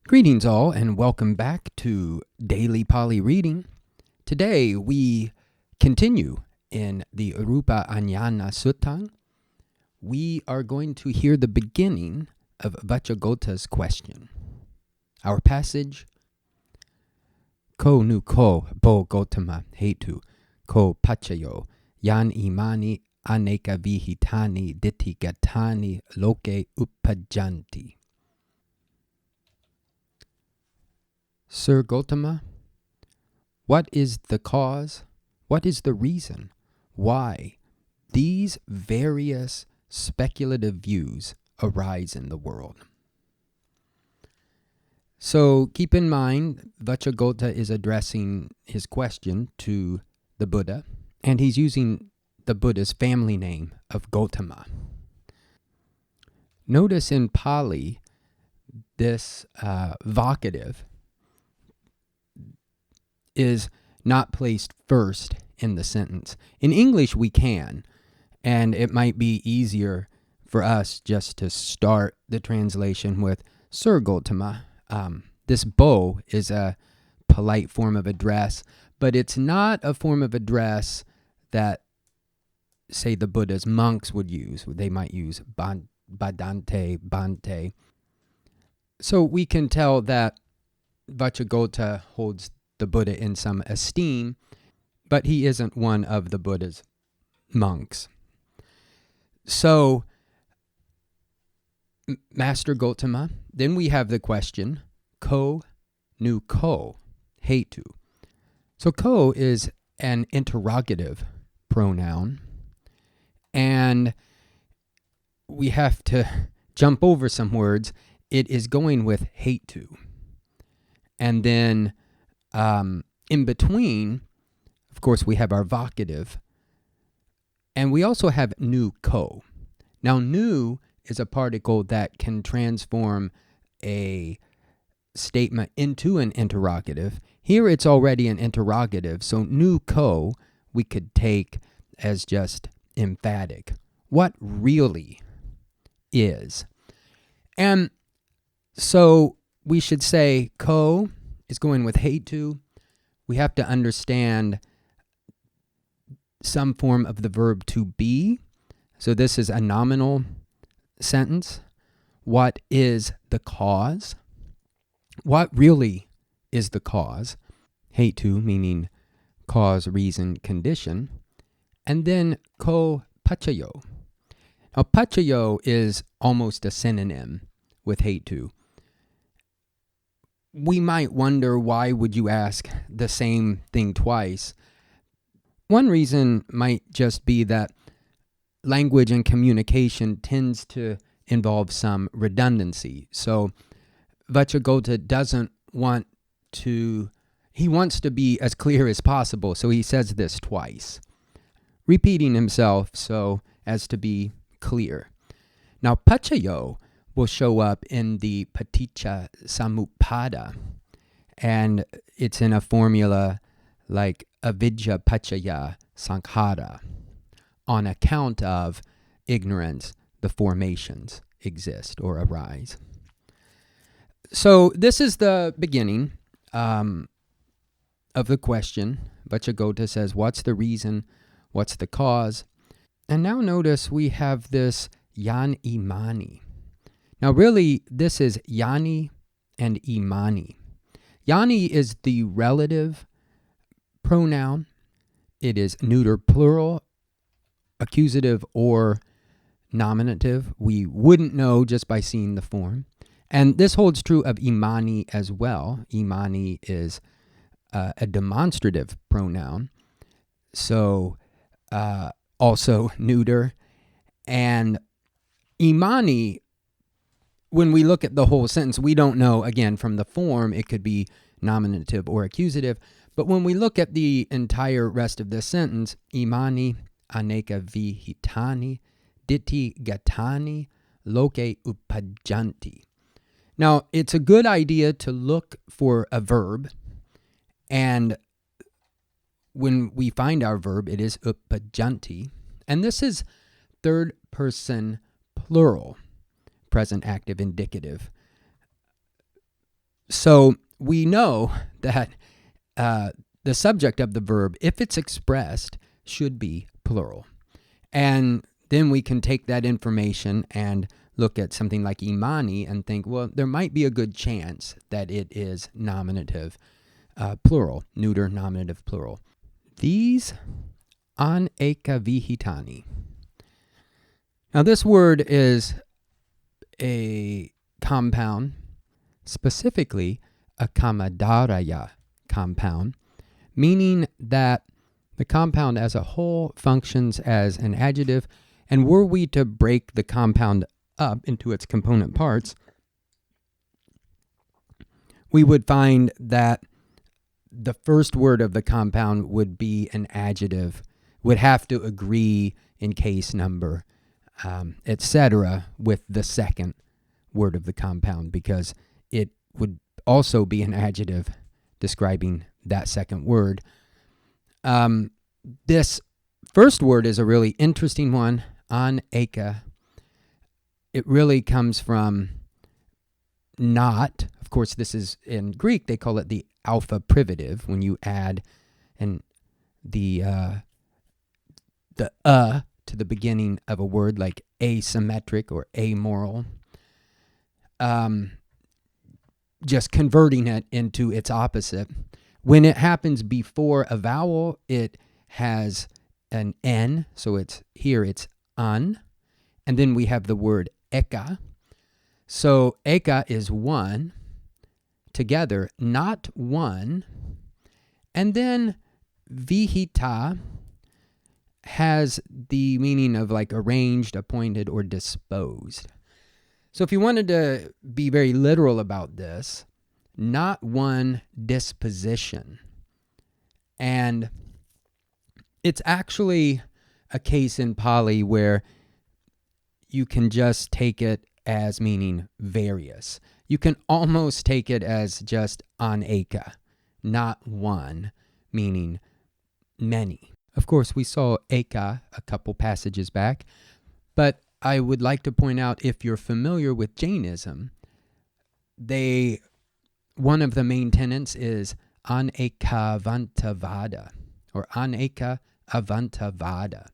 Greetings all and welcome back to Daily Pali Reading. Today we continue in the Rupaaññasuttaṃ. We are going to hear the beginning of Vacchagotta's question. Our passage, Ko nu ko bo Gautama hetu ko pachayo yan imani aneka vihitani ditthi loke uppajjanti. Sir Gautama, what is the cause, what is the reason why these various speculative views arise in the world? So keep in mind, Vacchagotta is addressing his question to the Buddha, and he's using the Buddha's family name of Gautama. Notice in Pali, this vocative is not placed first in the sentence. In English, we can, and it might be easier for us just to start the translation with Sir Gautama. This bo is a polite form of address, but it's not a form of address that, say, the Buddha's monks would use. They might use badante, bante. So we can tell that Vacchagotta holds the Buddha in some esteem, but he isn't one of the Buddha's monks. So, Master Gautama, then we have the question, ko nu ko hetu. So ko is an interrogative pronoun, and we have to jump over some words. It is going with hetu. And then in between, of course, we have our vocative, and we also have nu ko. Now, nu is a particle that can transform a statement into an interrogative. Here it's already an interrogative, so nu ko we could take as just emphatic. What really is? And so we should say ko is going with hetu. We have to understand some form of the verb to be. So this is a nominal sentence. What is the cause? What really is the cause? Hetu meaning cause, reason, condition. And then ko pachayo. Now pachayo is almost a synonym with hetu. We might wonder, why would you ask the same thing twice? One reason might just be that language and communication tends to involve some redundancy. So Vacchagotta doesn't want to, he wants to be as clear as possible, so he says this twice, repeating himself so as to be clear. Now, pachayo will show up in the paticca samuppada, and it's in a formula like avidya pachaya sankhara. On account of ignorance, the formations exist or arise. So this is the beginning of the question. Vacchagotta says, what's the reason? What's the cause? And now notice we have this yan imani. Now really, this is yani and imani. Yani is the relative pronoun. It is neuter plural, accusative, or nominative. We wouldn't know just by seeing the form. And this holds true of imani as well. Imani is a demonstrative pronoun, so also neuter. And imani, when we look at the whole sentence, we don't know, again, from the form, it could be nominative or accusative. But when we look at the entire rest of this sentence, imani aneka vihitani ditthi loke uppajjanti. Now, it's a good idea to look for a verb, and when we find our verb, it is uppajjanti. And this is third person plural, present active indicative. So we know that the subject of the verb, if it's expressed, should be plural. And then we can take that information and look at something like imani and think, well, there might be a good chance that it is nominative plural, neuter nominative plural. These aneka vihitani. Now this word is a compound, specifically a kamadaraya compound, meaning that the compound as a whole functions as an adjective, and were we to break the compound up into its component parts, we would find that the first word of the compound would be an adjective, would have to agree in case number, etc., with the second word of the compound, because it would also be an adjective describing that second word. This first word is a really interesting one, aneka. It really comes from not. Of course, this is in Greek, they call it the alpha privative, when you add the to the beginning of a word, like asymmetric or amoral, just converting it into its opposite. When it happens before a vowel, it has an N, so it's an, and then we have the word eka. So eka is one, together, not one, and then vihita has the meaning of like arranged, appointed, or disposed. So if you wanted to be very literal about this, not one disposition. And it's actually a case in Pali where you can just take it as meaning various. You can almost take it as just aneka, not one, meaning many. Of course, we saw eka a couple passages back, but I would like to point out, if you're familiar with Jainism, one of the main tenets is anekavantavada, or aneka avantavada,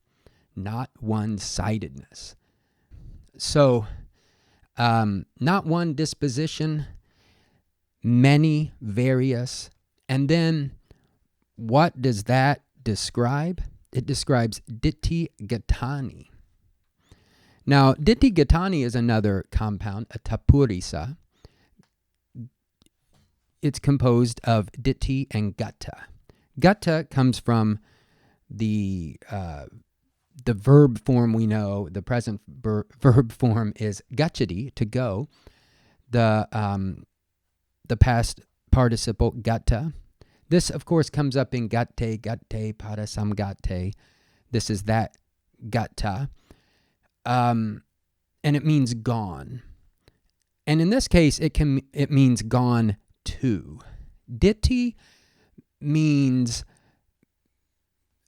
not one-sidedness. So, not one disposition, many, various, and then what does that describe? It describes ditti gatani. Now, ditti gatani is another compound, a tapurisa. It's composed of ditti and gatta. Gatta comes from the verb form we know. The present verb form is gacchati, to go. The past participle, gatta. This, of course, comes up in gatte, parasamgatte. This is that gatta. And it means gone. And in this case, it means gone to. Ditti means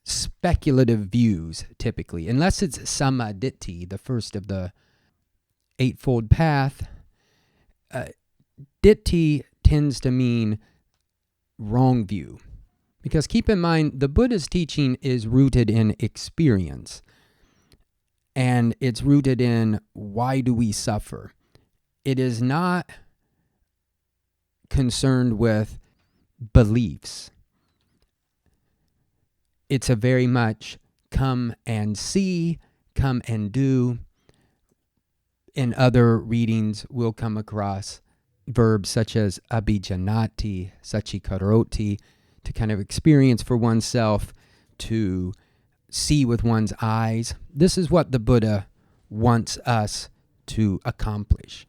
speculative views, typically. Unless it's samadditti, the first of the Eightfold Path, ditti tends to mean wrong view. Because keep in mind, the Buddha's teaching is rooted in experience. And it's rooted in why do we suffer. It is not concerned with beliefs. It's a very much come and see, come and do. In other readings, we'll come across verbs such as abhijanati, sachikaroti, to kind of experience for oneself, to see with one's eyes. This is what the Buddha wants us to accomplish.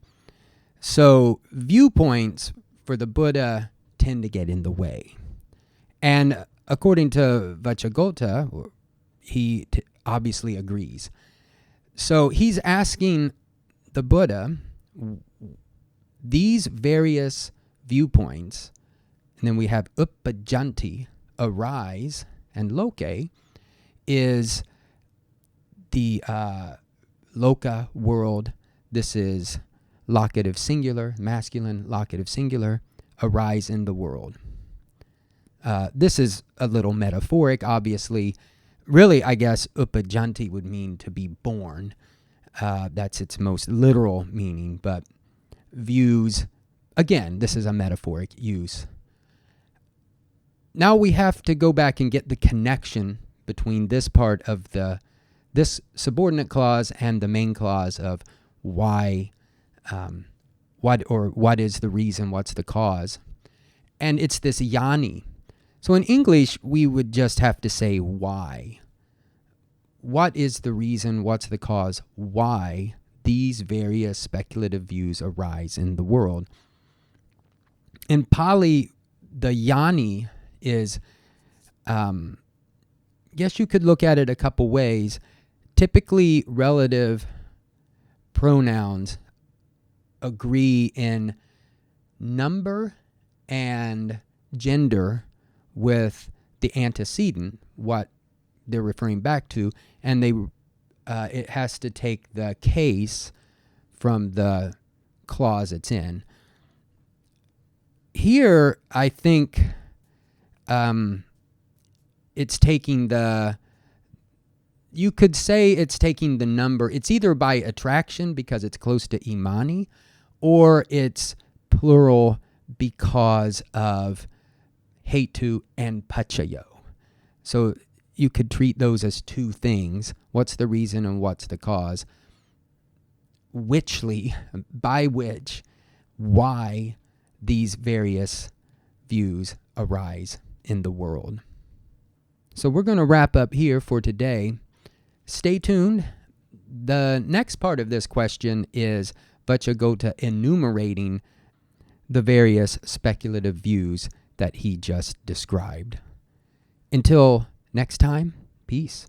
So viewpoints for the Buddha tend to get in the way. And according to Vacchagotta, he obviously agrees. So he's asking the Buddha these various viewpoints, and then we have uppajanti, arise, and loke is the loka, world. This is locative singular, masculine, locative singular. arise in the world. This is a little metaphoric, obviously. Really, I guess upajanti would mean to be born. That's its most literal meaning, but views, again, this is a metaphoric use. Now we have to go back and get the connection between this part of this subordinate clause and the main clause of why, what is the reason, what's the cause. And it's this yani. So in English, we would just have to say why. What is the reason, what's the cause, why these various speculative views arise in the world? In Pali, the yani is, guess you could look at it a couple ways. Typically, relative pronouns agree in number and gender with the antecedent, what they're referring back to, and it has to take the case from the clause it's in. Here, I think it's taking you could say it's taking the number. It's either by attraction because it's close to imani, or it's plural because of hetu and pachayo. So you could treat those as two things. What's the reason and what's the cause? By which, why these various views arise in the world. So we're going to wrap up here for today. Stay tuned. The next part of this question is Vacchagotta enumerating the various speculative views that he just described. Until next time, peace.